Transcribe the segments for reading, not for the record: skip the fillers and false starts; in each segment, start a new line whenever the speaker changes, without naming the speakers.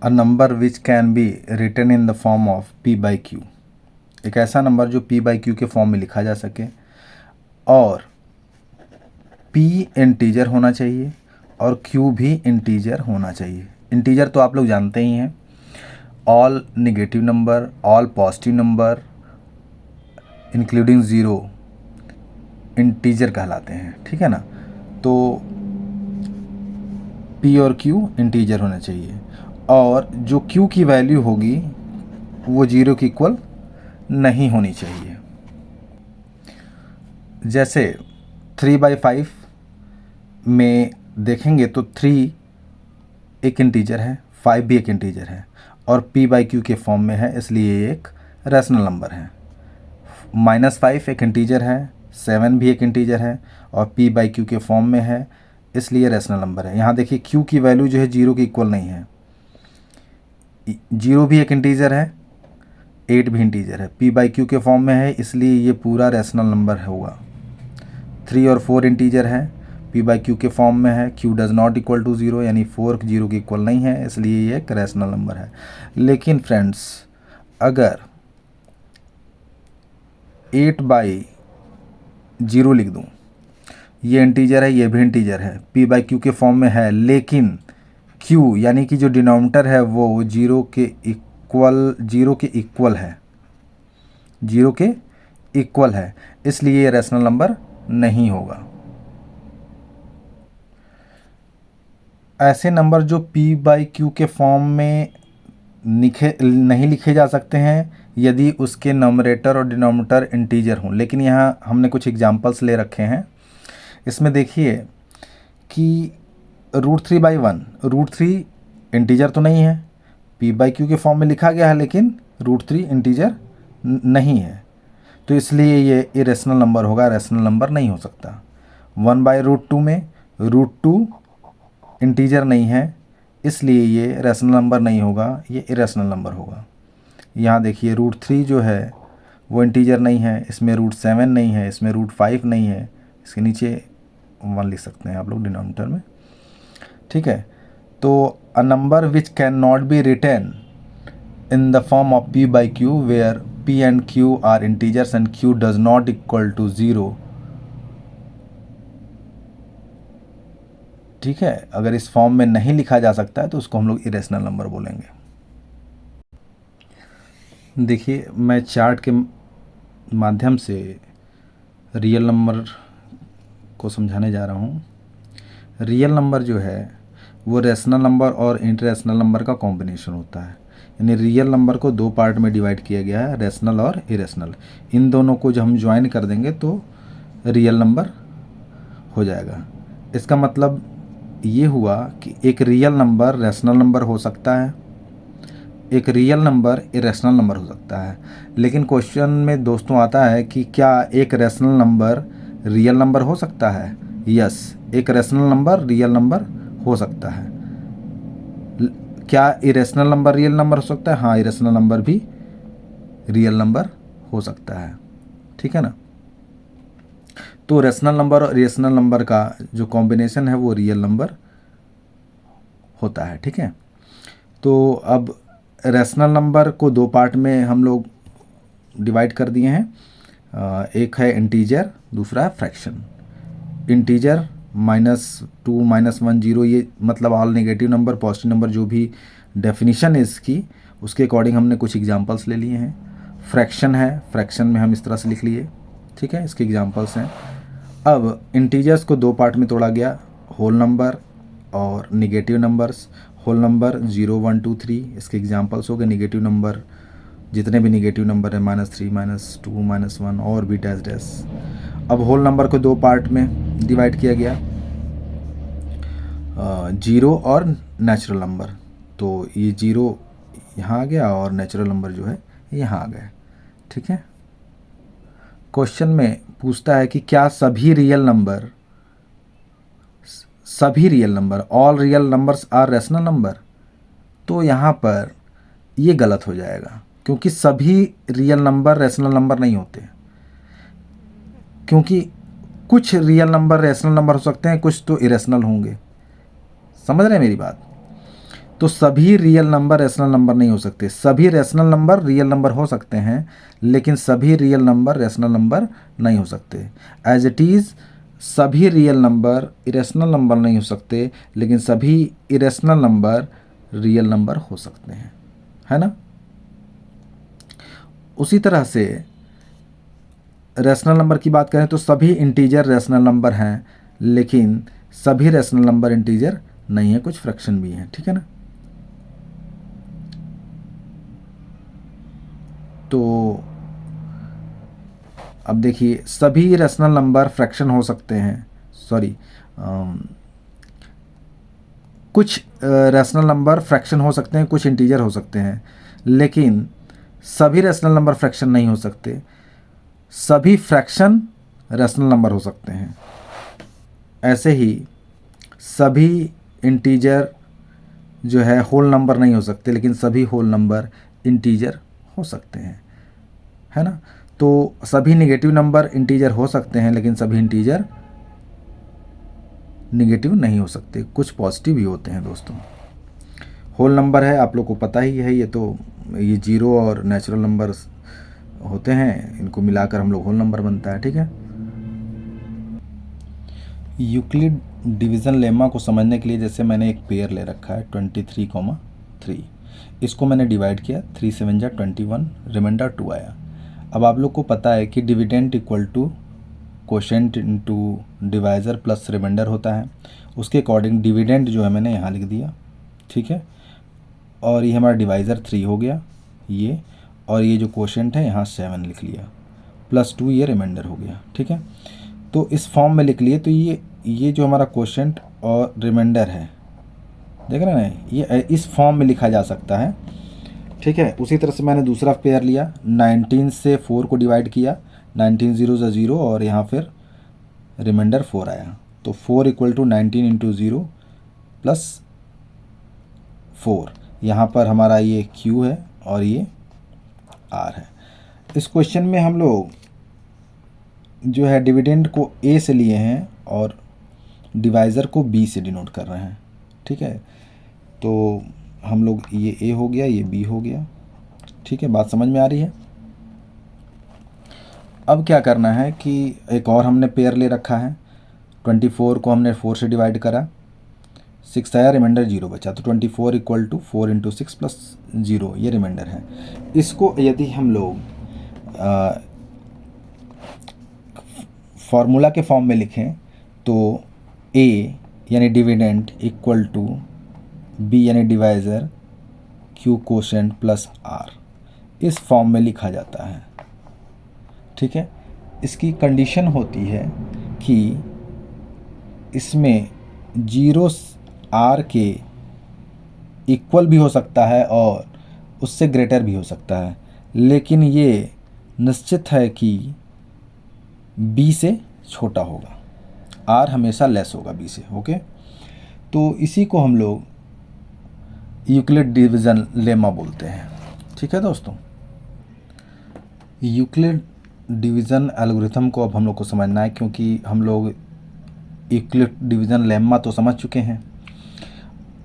A number which can be written in the form of p by q, एक ऐसा number जो p by q के form में लिखा जा सके और p इंटीजर होना चाहिए और q भी इंटीजर होना चाहिए। इंटीजर तो आप लोग जानते ही हैं, all negative number, all positive number including zero integer कहलाते हैं, ठीक है ना। तो p और q इंटीजर होना चाहिए और जो q की वैल्यू होगी वो जीरो की इक्वल नहीं होनी चाहिए। जैसे 3/5 में देखेंगे तो 3 एक इंटीजर है, 5 भी एक इंटीजर है और p बाई क्यू के फॉर्म में है, इसलिए ये एक रैशनल नंबर है। -5 एक इंटीजर है, 7 भी एक इंटीजर है और p बाई क्यू के फॉर्म में है, इसलिए रैशनल नंबर है। यहाँ देखिए q की वैल्यू जो है जीरो की इक्वल नहीं है, 0 भी एक इंटीजर है, 8 भी इंटीजर है, p बाई क्यू के फॉर्म में है, इसलिए ये पूरा रैशनल नंबर होगा। 3 और 4 इंटीजर है, p बाई क्यू के फॉर्म में है, q does not equal to 0 यानी 4 जीरो की इक्वल नहीं है, इसलिए ये एक रैशनल नंबर है। लेकिन फ्रेंड्स अगर 8/0 लिख दूँ, ये इंटीजर है, ये भी इंटीजर है, p बाई क्यू के फॉर्म में है, लेकिन q यानी कि जो डिनोमिनेटर है वो जीरो के इक्वल है, जीरो के इक्वल है, इसलिए ये रैशनल नंबर नहीं होगा। ऐसे नंबर जो p बाई क्यू के फॉर्म में नहीं लिखे जा सकते हैं यदि उसके नॉमरेटर और डिनोमिनेटर इंटीजर हों। लेकिन यहाँ हमने कुछ एग्जांपल्स ले रखे हैं। इसमें देखिए कि √3/1, √3 इंटीजर तो नहीं है, p बाई क्यू के फॉर्म में लिखा गया है लेकिन √3 इंटीजर नहीं है, तो इसलिए ये इरेशनल नंबर होगा, रैशनल नंबर नहीं हो सकता। 1/√2 में √2 इंटीजर नहीं है, इसलिए ये रैशनल नंबर नहीं होगा, ये इरेशनल नंबर होगा। यहाँ देखिए √3 जो है वो इंटीजर नहीं है, इसमें √7 नहीं है, इसमें √5 नहीं है, इसके नीचे 1 लिख सकते हैं आप लोग डिनोमिनेटर में, ठीक है। तो a number which can not be written in the form of p by q where p and q are integers and q does not equal to 0, ठीक है। अगर इस फॉर्म में नहीं लिखा जा सकता है तो उसको हम लोग इरेशनल नंबर बोलेंगे। देखिए मैं चार्ट के माध्यम से रियल नंबर को समझाने जा रहा हूँ। रियल नंबर जो है वो रैशनल नंबर और इंटरैशनल नंबर का कॉम्बिनेशन होता है, यानी रियल नंबर को दो पार्ट में डिवाइड किया गया है, रैशनल और इरेशनल। इन दोनों को जब हम ज्वाइन कर देंगे तो रियल नंबर हो जाएगा। इसका मतलब ये हुआ कि एक रियल नंबर रैशनल नंबर हो सकता है, एक रियल नंबर इरेशनल नंबर हो सकता है। लेकिन क्वेश्चन में दोस्तों आता है कि क्या एक रैशनल नंबर रियल नंबर हो सकता है? यस, एक रैशनल नंबर रियल नंबर हो सकता है। क्या इरेशनल नंबर रियल नंबर हो सकता है? हाँ, इरेशनल नंबर भी रियल नंबर हो सकता है, ठीक है ना। तो रैशनल नंबर और इरेशनल नंबर का जो कॉम्बिनेशन है वो रियल नंबर होता है, ठीक है। तो अब रैशनल नंबर को दो पार्ट में हम लोग डिवाइड कर दिए हैं, एक है इंटीजर, दूसरा है फ्रैक्शन। इंटीजर -2, -1, 0, ये मतलब all negative number, positive number, जो भी डेफिनेशन है इसकी, उसके अकॉर्डिंग हमने कुछ एग्जांपल्स ले लिए हैं। फ्रैक्शन है, फ्रैक्शन में हम इस तरह से लिख लिए, ठीक है, इसके एग्जांपल्स हैं। अब इंटीजर्स को दो पार्ट में तोड़ा गया, होल नंबर और नेगेटिव नंबर्स। होल नंबर 0, 1, 2, 3 इसके एग्जांपल्स हो गए। नेगेटिव नंबर जितने भी नेगेटिव नंबर है -3, -2, -1 और भी डैश डैश। अब होल नंबर को दो पार्ट में डिवाइड किया गया, 0 और नेचुरल नंबर। तो ये 0 यहाँ आ गया और नेचुरल नंबर जो है यहाँ आ गया, ठीक है। क्वेश्चन में पूछता है कि क्या सभी real number all real numbers are rational number? तो यहाँ पर ये गलत हो जाएगा, क्योंकि सभी रियल नंबर रैशनल नंबर नहीं होते, क्योंकि कुछ रियल नंबर रैशनल नंबर हो सकते हैं, कुछ तो इरेशनल होंगे। समझ रहे हैं मेरी बात? तो सभी रियल नंबर रैशनल नंबर नहीं हो सकते। सभी रैशनल नंबर रियल नंबर हो सकते हैं, लेकिन सभी रियल नंबर रैशनल नंबर नहीं हो सकते। एज इट इज़ सभी रियल नंबर इरेशनल नंबर नहीं हो सकते, लेकिन सभी इरेशनल नंबर रियल नंबर हो सकते हैं, है ना। उसी तरह से रैशनल नंबर की बात करें तो सभी इंटीजर रैशनल नंबर हैं, लेकिन सभी रैशनल नंबर इंटीजर नहीं है, कुछ फ्रैक्शन भी हैं, ठीक है ना। तो अब देखिए सभी रैशनल नंबर फ्रैक्शन हो सकते हैं, सॉरी कुछ रैशनल नंबर फ्रैक्शन हो सकते हैं, कुछ इंटीजर हो सकते हैं, लेकिन सभी रैशनल नंबर फ्रैक्शन नहीं हो सकते। सभी फ्रैक्शन रैशनल नंबर हो सकते हैं। ऐसे ही सभी इंटीजर जो है होल नंबर नहीं हो सकते, लेकिन सभी होल नंबर इंटीजर हो सकते हैं, है ना। तो सभी नेगेटिव नंबर इंटीजर हो सकते हैं, लेकिन सभी इंटीजर नेगेटिव नहीं हो सकते, कुछ पॉजिटिव भी होते हैं दोस्तों। होल नंबर है, आप लोग को पता ही है, ये जीरो और नेचुरल नंबर होते हैं, इनको मिलाकर हम लोग होल नंबर बनता है, ठीक है। यूक्लिड डिवीज़न लेमा को समझने के लिए जैसे मैंने एक पेयर ले रखा है 23,3, इसको मैंने डिवाइड किया, 3 7 जा 21, रिमाइंडर 2 आया। अब आप लोग को पता है कि dividend equal to quotient into divisor plus remainder होता है। उसके अकॉर्डिंग डिविडेंड जो है मैंने यहाँ लिख दिया, ठीक है। और ये हमारा डिवाइज़र 3 हो गया ये, और ये जो कोशेंट है यहाँ 7 लिख लिया, +2 ये रिमाइंडर हो गया, ठीक है। तो इस फॉर्म में लिख लिए, तो ये जो हमारा कोशेंट और रिमाइंडर है, देख रहे हैं ना, ये इस फॉर्म में लिखा जा सकता है, ठीक है। उसी तरह से मैंने दूसरा पेयर लिया, 19 से 4 को डिवाइड किया, 19 0 ज़ा 0, और यहाँ फिर रिमाइंडर 4 आया, तो 4 = 19 × 0 + 4। यहाँ पर हमारा ये Q है और ये R है। इस क्वेश्चन में हम लोग जो है डिविडेंड को A से लिए हैं और डिवाइज़र को B से डिनोट कर रहे हैं, ठीक है। तो हम लोग ये A हो गया, ये B हो गया, ठीक है। बात समझ में आ रही है। अब क्या करना है कि एक और हमने पेयर ले रखा है, 24 को हमने 4 से डिवाइड करा, 6 आया, रिमाइंडर 0 बचा, तो 24 = 4 × 6 + 0 ये रिमाइंडर है। इसको यदि हम लोग फार्मूला के फॉर्म में लिखें तो A यानी डिविडेंड इक्वल टू B यानी divisor Q quotient plus R, इस फॉर्म में लिखा जाता है, ठीक है। इसकी कंडीशन होती है कि इसमें 0 R के इक्वल भी हो सकता है और उससे ग्रेटर भी हो सकता है, लेकिन ये निश्चित है कि B से छोटा होगा, R हमेशा लेस होगा B से, ओके। तो इसी को हम लोग यूक्लिड डिवीज़न लेमा बोलते हैं, ठीक है दोस्तों। यूक्लिड डिवीज़न एल्गोरिथम को अब हम लोग को समझना है, क्योंकि हम लोग यूक्लिड डिवीज़न लेमा तो समझ चुके हैं,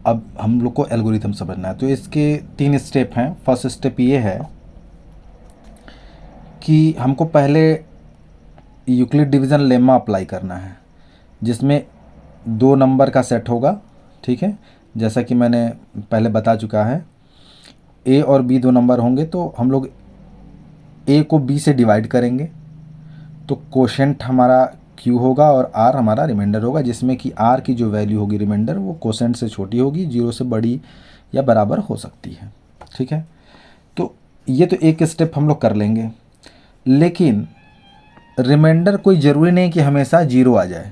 अब हम लोग को एल्गोरिथम समझना है। तो इसके 3 स्टेप हैं। फर्स्ट स्टेप ये है कि हमको पहले यूक्लिड डिवीज़न लेमा अप्लाई करना है, जिसमें 2 नंबर का सेट होगा, ठीक है। जैसा कि मैंने पहले बता चुका है, A और B 2 नंबर होंगे, तो हम लोग A को B से डिवाइड करेंगे, तो कोशेंट हमारा Q होगा और R हमारा रिमाइंडर होगा, जिसमें कि R की जो वैल्यू होगी रिमाइंडर, वो कोशेंट से छोटी होगी, 0 से बड़ी या बराबर हो सकती है, ठीक है। तो ये तो एक स्टेप हम लोग कर लेंगे, लेकिन रिमाइंडर कोई ज़रूरी नहीं कि हमेशा 0 आ जाए,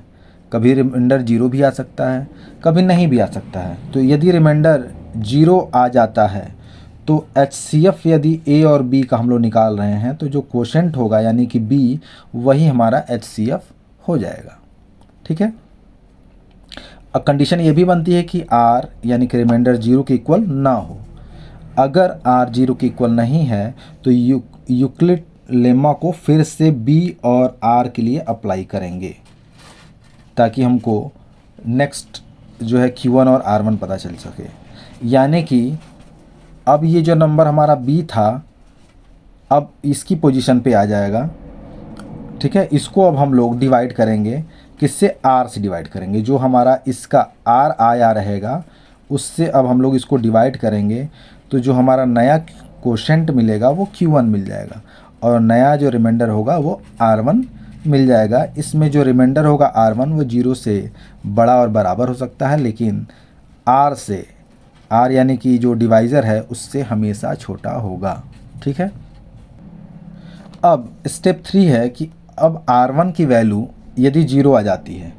कभी रिमाइंडर 0 भी आ सकता है, कभी नहीं भी आ सकता है। तो यदि रिमाइंडर 0 आ जाता है तो HCF यदि A और B का हम लोग निकाल रहे हैं, तो जो कोशेंट होगा यानी कि B, वही हमारा HCF हो जाएगा, ठीक है। अब कंडीशन ये भी बनती है कि R यानी कि रिमाइंडर 0 के इक्वल ना हो। अगर R 0 के इक्वल नहीं है तो यूक्लिड लेमा को फिर से B और R के लिए अप्लाई करेंगे, ताकि हमको नेक्स्ट जो है Q1 और R1 पता चल सके। यानी कि अब ये जो नंबर हमारा B था अब इसकी पोजीशन पे आ जाएगा। ठीक है, इसको अब हम लोग डिवाइड करेंगे किससे, R से डिवाइड करेंगे। जो हमारा इसका R आया रहेगा उससे अब हम लोग इसको डिवाइड करेंगे, तो जो हमारा नया कोशेंट मिलेगा वो Q1 मिल जाएगा और नया जो रिमाइंडर होगा वो R1 मिल जाएगा। इसमें जो रिमाइंडर होगा R1 वो 0 से बड़ा और बराबर हो सकता है, लेकिन R से, R यानी कि जो डिवाइज़र है उससे हमेशा छोटा होगा। ठीक है, अब स्टेप 3 है कि अब R1 की वैल्यू यदि 0 आ जाती है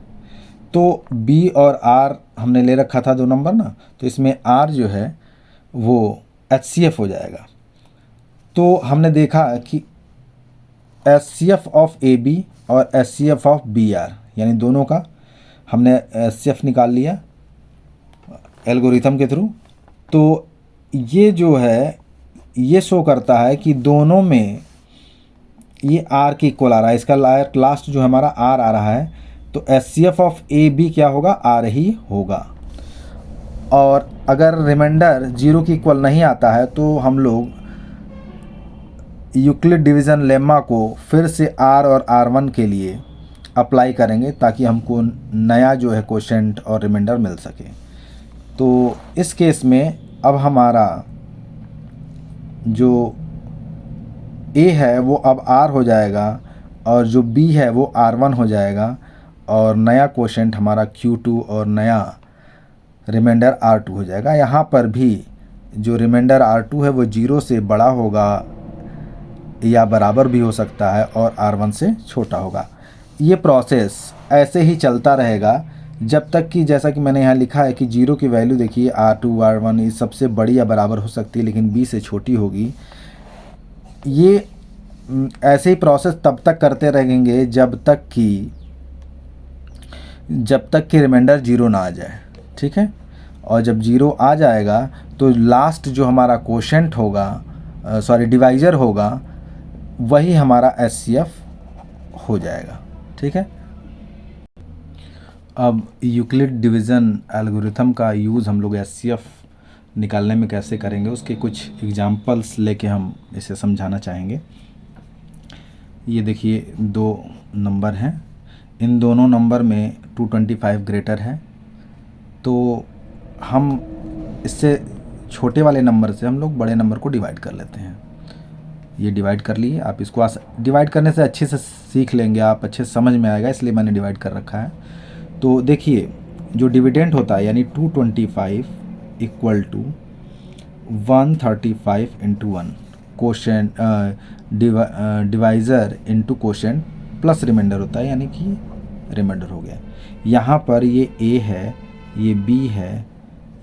तो B और R हमने ले रखा था 2 नंबर ना, तो इसमें R जो है वो HCF हो जाएगा। तो हमने देखा कि HCF ऑफ AB और HCF ऑफ BR यानी दोनों का हमने HCF निकाल लिया एल्गोरिथम के थ्रू। तो ये जो है ये शो करता है कि दोनों में ये R के इक्वल आ रहा है। इसका लास्ट जो हमारा R आ रहा है, तो HCF ऑफ AB क्या होगा, R ही होगा। और अगर रिमाइंडर 0 के इक्वल नहीं आता है तो हम लोग यूक्लिड डिवीज़न लेम्मा को फिर से R और R1 के लिए अप्लाई करेंगे ताकि हमको नया जो है कोशेंट और रिमाइंडर मिल सके। तो इस केस में अब हमारा जो A है वो अब R हो जाएगा और जो B है वो R1 हो जाएगा और नया कोशेंट हमारा Q2 और नया रिमाइंडर R2 हो जाएगा। यहाँ पर भी जो रिमाइंडर R2 है वो 0 से बड़ा होगा या बराबर भी हो सकता है और R1 से छोटा होगा। ये प्रोसेस ऐसे ही चलता रहेगा जब तक कि, जैसा कि मैंने यहाँ लिखा है कि 0 की वैल्यू देखिए R2 R1 ये सबसे बड़ी या बराबर हो सकती है लेकिन B से छोटी होगी। ये ऐसे ही प्रोसेस तब तक करते रहेंगे जब तक कि रिमाइंडर 0 ना आ जाए। ठीक है, और जब 0 आ जाएगा तो लास्ट जो हमारा कोशेंट होगा, डिवाइज़र होगा, वही हमारा HCF हो जाएगा। ठीक है, अब यूक्लिड डिवीज़न एल्गोरिथम का यूज़ हम लोग HCF निकालने में कैसे करेंगे उसके कुछ एग्जांपल्स लेके हम इसे समझाना चाहेंगे। ये देखिए 2 नंबर हैं, इन दोनों नंबर में 225 ग्रेटर है, तो हम इससे छोटे वाले नंबर से हम लोग बड़े नंबर को डिवाइड कर लेते हैं। ये डिवाइड कर लिए, आप इसको डिवाइड करने से अच्छे से सीख लेंगे, आप अच्छे से समझ में आएगा, इसलिए मैंने डिवाइड कर रखा है। तो देखिए जो डिविडेंड होता है यानी 225 equal to 135 into 1 quotient divisor into quotient plus remainder होता है, यानी कि रिमाइंडर हो गया। यहाँ पर ये A है, ये B है,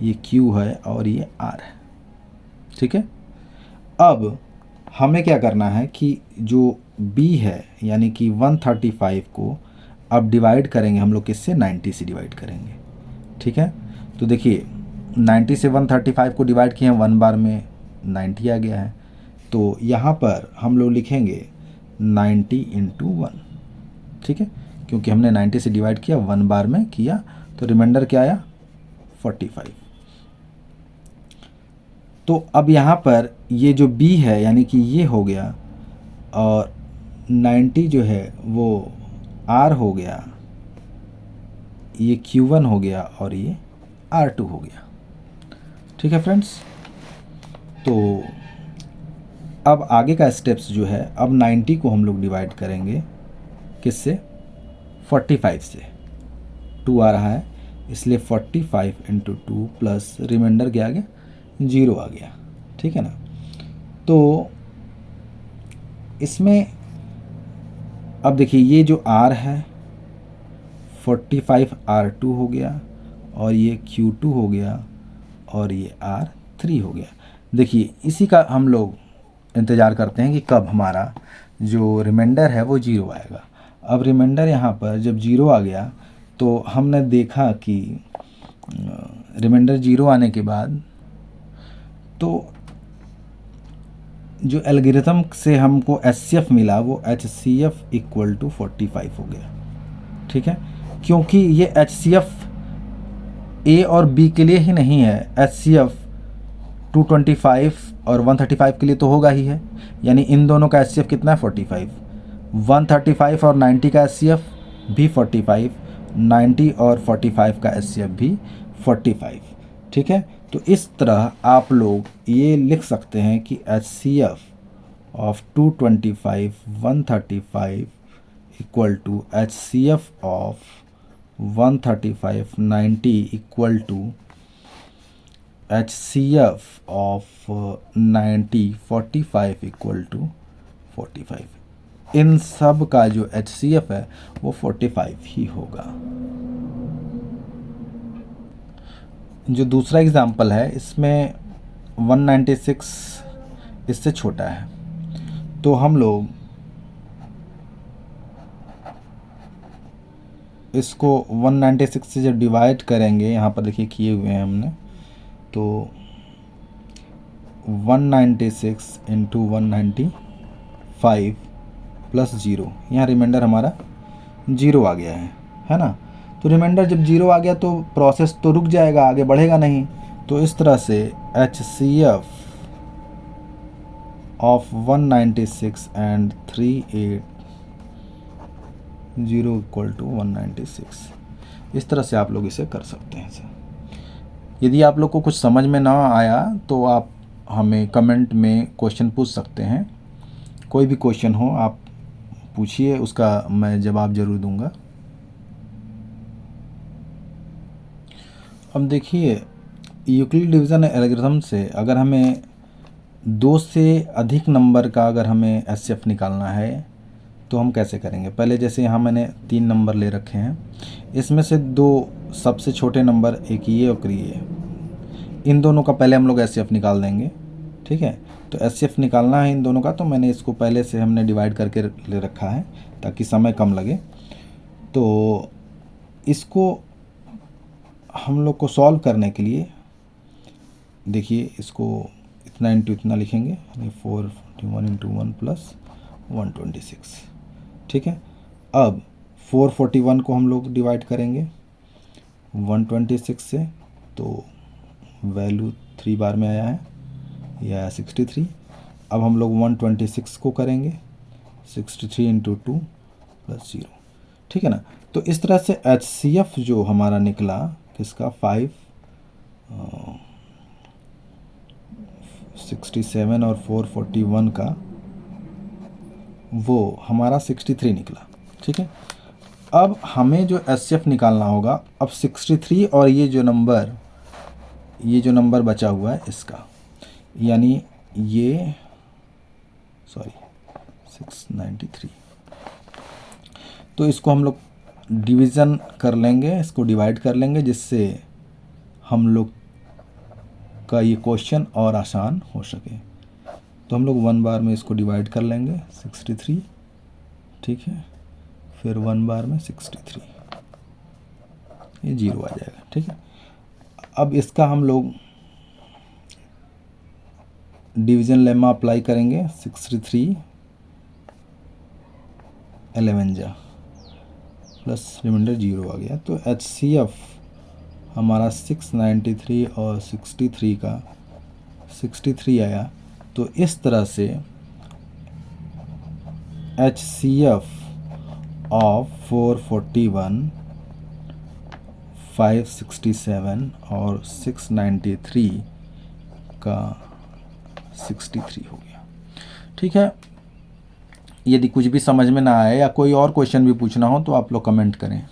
ये Q है और ये R है। ठीक है, अब हमें क्या करना है कि जो B है यानी कि 135 को अब डिवाइड करेंगे हम लोग किससे, 90 से डिवाइड करेंगे। ठीक है, तो देखिए 90 से 135 को डिवाइड किए हैं, 1 बार में 90 आ गया है, तो यहाँ पर हम लोग लिखेंगे 90 इंटू 1। ठीक है, क्योंकि हमने 90 से डिवाइड किया, 1 बार में किया, तो रिमाइंडर क्या आया 45। तो अब यहाँ पर ये जो B है यानी कि ये हो गया और 90 जो है वो R हो गया, ये Q1 हो गया और ये R2 हो गया। ठीक है फ्रेंड्स, तो अब आगे का स्टेप्स जो है, अब 90 को हम लोग डिवाइड करेंगे किससे, 45 से। 2 आ रहा है इसलिए 45 इंटू 2 प्लस रिमाइंडर क्या आ गया, 0 आ गया। ठीक है ना, तो इसमें अब देखिए ये जो R है 45 R2 हो गया और ये Q2 हो गया और ये R3 हो गया। देखिए इसी का हम लोग इंतज़ार करते हैं कि कब हमारा जो रिमाइंडर है वो 0 आएगा। अब रिमाइंडर यहाँ पर जब 0 आ गया तो हमने देखा कि रिमाइंडर 0 आने के बाद तो जो एल्गोरिथम से हमको HCF मिला वो HCF इक्वल टू 45 हो गया। ठीक है, क्योंकि ये HCF A और B के लिए ही नहीं है, HCF 225 और 135 के लिए तो होगा ही है, यानी इन दोनों का HCF कितना है 45। 135 और 90 का HCF भी 45, 90 और 45 का HCF भी 45। ठीक है, तो इस तरह आप लोग ये लिख सकते हैं कि HCF of 225 135 equal to HCF of 135 90 equal to HCF of 90 45 equal to 45। इन सब का जो HCF है वो 45 ही होगा। जो दूसरा एग्जाम्पल है इसमें 196 इससे छोटा है, तो हम लोग इसको 196 से जब डिवाइड करेंगे, यहाँ पर देखिए किए हुए हैं हमने, तो 196 इंटू 195 प्लस 0, यहाँ रिमाइंडर हमारा 0 आ गया है ना। तो रिमाइंडर जब 0 आ गया तो प्रोसेस तो रुक जाएगा, आगे बढ़ेगा नहीं। तो इस तरह से HCF of 196 and 380 equal to 196, इस तरह से आप लोग इसे कर सकते हैं सर। यदि आप लोग को कुछ समझ में ना आया तो आप हमें कमेंट में क्वेश्चन पूछ सकते हैं, कोई भी क्वेश्चन हो आप पूछिए, उसका मैं जवाब ज़रूर दूंगा। अब देखिए, यूक्लिड डिवीज़न एल्गोरिथम से अगर हमें 2 से अधिक नंबर का अगर हमें HCF निकालना है तो हम कैसे करेंगे। पहले जैसे यहाँ मैंने 3 नंबर ले रखे हैं, इसमें से 2 सबसे छोटे नंबर, एक ये और ये, इन दोनों का पहले हम लोग HCF निकाल देंगे। ठीक है, तो HCF निकालना है इन दोनों का, तो मैंने इसको पहले से हमने डिवाइड करके ले रखा है ताकि समय कम लगे। तो इसको हम लोग को सॉल्व करने के लिए देखिए, इसको इतना इंटू इतना लिखेंगे, यानी 441 इंटू 1 प्लस 126। ठीक है, अब 441 को हम लोग डिवाइड करेंगे 126 से, तो वैल्यू 3 बार में आया है, यह आया 63। अब हम लोग 126 को करेंगे 63 इंटू 2 प्लस 0। ठीक है ना। तो इस तरह से HCF जो हमारा निकला किसका 67 और 441 का, वो हमारा 63 निकला। ठीक है, अब हमें जो HCF निकालना होगा, अब 63 और ये जो नंबर बचा हुआ है इसका, यानी ये 693, तो इसको हम लोग डिवीज़न कर लेंगे, इसको डिवाइड कर लेंगे, जिससे हम लोग का ये क्वेश्चन और आसान हो सके। तो हम लोग 1 बार में इसको डिवाइड कर लेंगे 63। ठीक है, फिर 1 बार में 63, ये 0 आ जाएगा। ठीक है, अब इसका हम लोग डिवीज़न लेमा अप्लाई करेंगे, 63 11 जा प्लस रिमाइंडर 0 आ गया। तो HCF हमारा 693 और 63 का 63 आया। तो इस तरह से HCF ऑफ 441, 567 और 693 का 63 हो गया। ठीक है, यदि कुछ भी समझ में ना आए या कोई और क्वेश्चन भी पूछना हो तो आप लोग कमेंट करें।